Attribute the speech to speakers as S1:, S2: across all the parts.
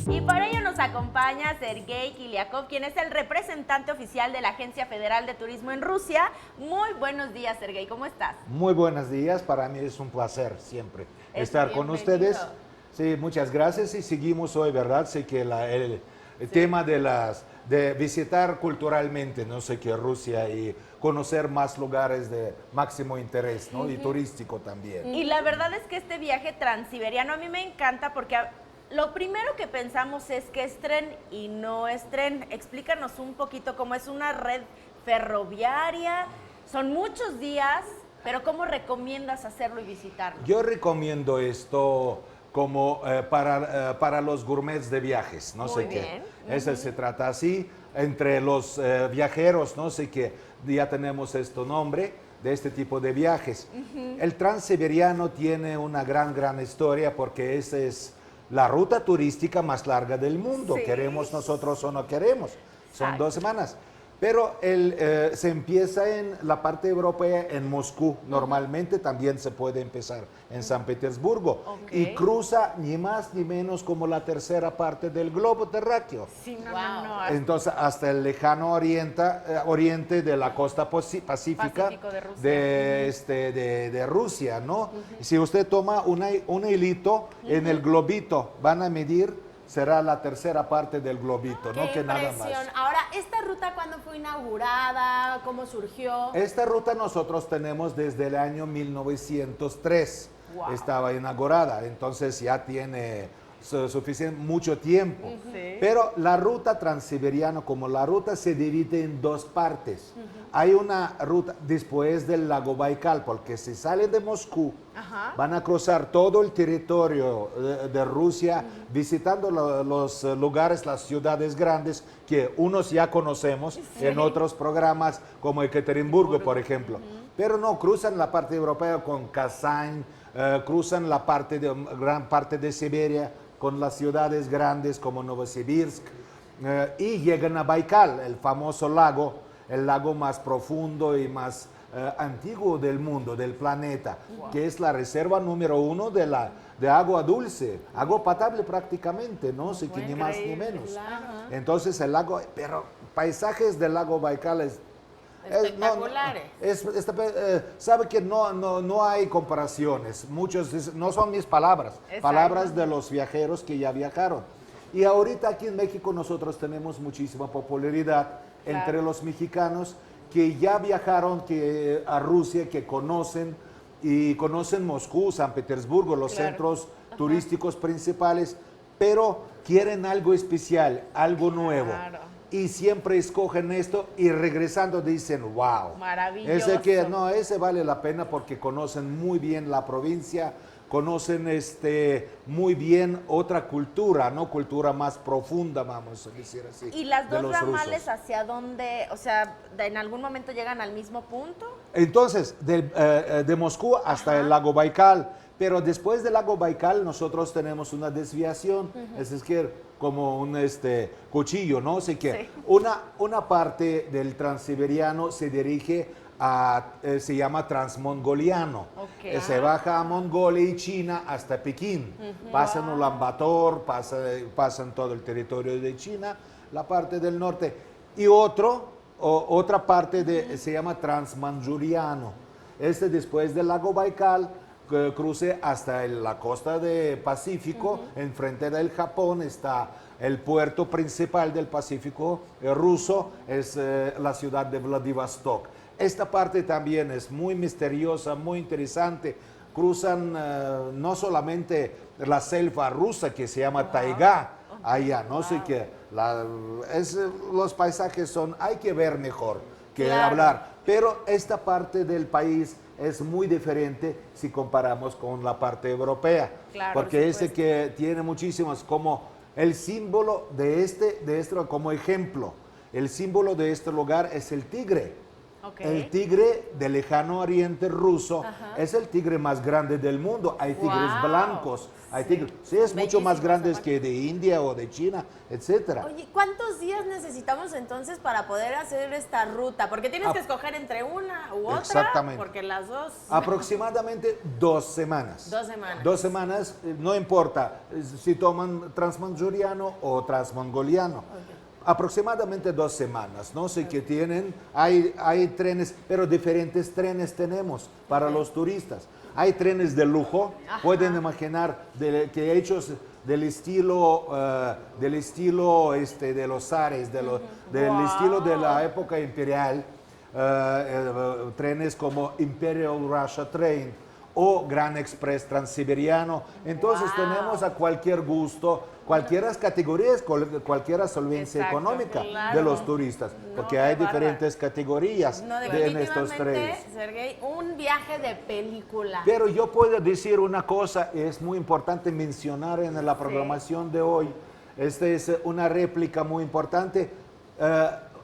S1: Y por ello nos acompaña Sergei Kiliakov, quien es el representante oficial de la Agencia Federal de Turismo en Rusia. Muy buenos días, Sergei, ¿cómo estás?
S2: Muy buenos días, para mí es un placer siempre estar con
S1: bienvenido.
S2: ustedes. Sí, muchas gracias y seguimos hoy, ¿verdad? Sé que el tema de visitar culturalmente, no sé qué, Rusia y conocer más lugares de máximo interés, ¿no? Y turístico también.
S1: Y la verdad es que este viaje transiberiano a mí me encanta porque lo primero que pensamos es que es tren y no es tren. Explícanos un poquito cómo es una red ferroviaria. Son muchos días, pero ¿cómo recomiendas hacerlo y visitarlo?
S2: Yo recomiendo esto como para los gourmets de viajes, no sé qué. Eso se trata así, entre los viajeros, no sé qué, ya tenemos este nombre de este tipo de viajes. El Transiberiano tiene una gran historia porque esa es la ruta turística más larga del mundo.
S1: Sí.
S2: Queremos nosotros o no queremos. Son
S1: Exacto.
S2: 2 semanas. Pero se empieza en la parte europea, en Moscú. Normalmente también se puede empezar en San Petersburgo. Y cruza ni más ni menos como la tercera parte del globo terráqueo.
S1: Sí,
S3: no.
S2: Entonces, hasta el lejano oriente de la costa pacífica
S1: de Rusia.
S2: de Rusia, ¿no? Si usted toma un hilito en el globito, van a medir, será la tercera parte del globito, ¿no? Que nada más.
S3: Ahora, ¿esta ruta cuándo fue inaugurada? ¿Cómo surgió?
S2: Esta ruta nosotros tenemos desde el año 1903.
S1: Wow.
S2: Estaba inaugurada, entonces ya tiene suficiente mucho tiempo. Pero la ruta transiberiana, como la ruta se divide en 2 partes. Hay una ruta después del lago Baikal, porque si salen de Moscú, van a cruzar todo el territorio de Rusia, visitando los lugares, las ciudades grandes, que unos ya conocemos en otros programas, como Ekaterimburgo, por ejemplo. Pero no, cruzan la parte europea con Kazán, cruzan la gran parte de Siberia, con las ciudades grandes como Novosibirsk, y llegan a Baikal, el famoso lago, el lago más profundo y más antiguo del mundo, del planeta, que es la reserva número 1 de agua dulce, agua potable prácticamente, ¿no? Sí, que ni más ni menos.
S3: Claro.
S2: Entonces el lago, pero paisajes del lago Baikal
S3: Espectaculares.
S2: sabe que no hay comparaciones. Muchos dicen, no son mis palabras, palabras de los viajeros que ya viajaron. Y ahorita aquí en México nosotros tenemos muchísima popularidad entre los mexicanos que ya viajaron a Rusia, que conocen Moscú, San Petersburgo, los centros turísticos principales, pero quieren algo especial, algo nuevo. Y siempre escogen esto y regresando dicen, wow,
S1: maravilloso.
S2: Ese vale la pena porque conocen muy bien la provincia, conocen muy bien otra cultura, ¿no? Cultura más profunda, vamos a decir así.
S1: ¿Y las dos ramales
S2: rusos.
S1: hacia dónde, o sea, en algún momento llegan al mismo punto?
S2: Entonces, de Moscú hasta el lago Baikal, pero después del lago Baikal nosotros tenemos una desviación, es decir, como un cuchillo, ¿no? Así que una parte del transiberiano se dirige se llama transmongoliano. Se baja a Mongolia y China hasta Pekín. Pasan Ulan Bator, pasan todo el territorio de China, la parte del norte. Y otra parte se llama transmanchuriano. Después del lago Baikal, cruce hasta la costa del Pacífico, enfrente del Japón está el puerto principal del Pacífico ruso, es la ciudad de Vladivostok. Esta parte también es muy misteriosa, muy interesante. Cruzan no solamente la selva rusa que se llama taiga, allá, no sé qué, los paisajes hay que ver mejor que hablar, pero esta parte del país es muy diferente si comparamos con la parte europea, porque que tiene muchísimas, como el símbolo de como ejemplo, el símbolo de este lugar es el tigre.
S1: Ok.
S2: El tigre del lejano oriente ruso es el tigre más grande del mundo. Hay tigres
S1: Wow.
S2: blancos, hay tigres, sí, es mucho más
S3: Bellísimos,
S2: grandes
S3: aparte.
S2: que de India o de China, etcétera.
S3: Oye, ¿cuántos días necesitamos entonces para poder hacer esta ruta? Porque tienes que escoger entre una u otra.
S2: Exactamente.
S3: Porque las dos.
S2: Aproximadamente 2 semanas.
S3: 2 semanas.
S2: 2 semanas, no importa si toman transmanchuriano o transmongoliano. Aproximadamente 2 semanas, no sé qué tienen. Hay trenes, pero diferentes trenes tenemos para los turistas. Hay trenes de lujo, pueden imaginar que hechos del estilo de los zares, del estilo de la época imperial. Trenes como Imperial Russia Train o Gran Express Transiberiano. Entonces tenemos a cualquier gusto, cualquiera categorías, cualquiera solvencia
S1: Exacto,
S2: económica
S1: claro.
S2: de los turistas, porque
S1: qué
S2: hay
S1: bárbaro.
S2: diferentes categorías
S3: No,
S2: en estos trenes.
S3: definitivamente, Sergey, un viaje de película.
S2: Pero yo puedo decir una cosa, es muy importante mencionar en la programación de hoy. Esta es una réplica muy importante.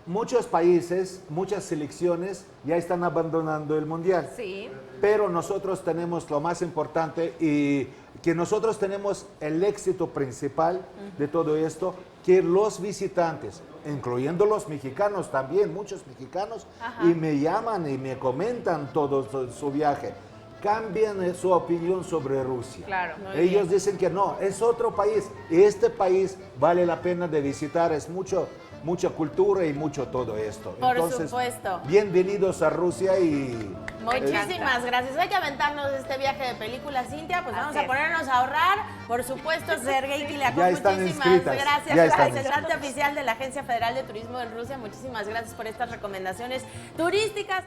S2: Muchos países, muchas selecciones ya están abandonando el mundial.
S1: Sí.
S2: Pero nosotros tenemos lo más importante y que nosotros tenemos el éxito principal de todo esto, que los visitantes, incluyendo los mexicanos también, muchos mexicanos, y me llaman y me comentan todo su viaje, cambian su opinión sobre Rusia.
S1: Claro.
S2: Ellos dicen que no, es otro país, y este país vale la pena de visitar, es mucha cultura y mucho todo esto.
S3: Por
S2: Entonces,
S3: supuesto.
S2: bienvenidos a Rusia y...
S3: Muchísimas gracias. Hay que aventarnos este viaje de película, Cintia. Pues vamos
S1: Así
S3: a
S1: es.
S3: ponernos a ahorrar. Por supuesto, Sergey Kiliakov,
S2: Ya están
S3: muchísimas
S2: inscritas,
S3: gracias.
S2: ya están
S3: Representante oficial de la Agencia Federal de Turismo en Rusia, muchísimas gracias por estas recomendaciones turísticas.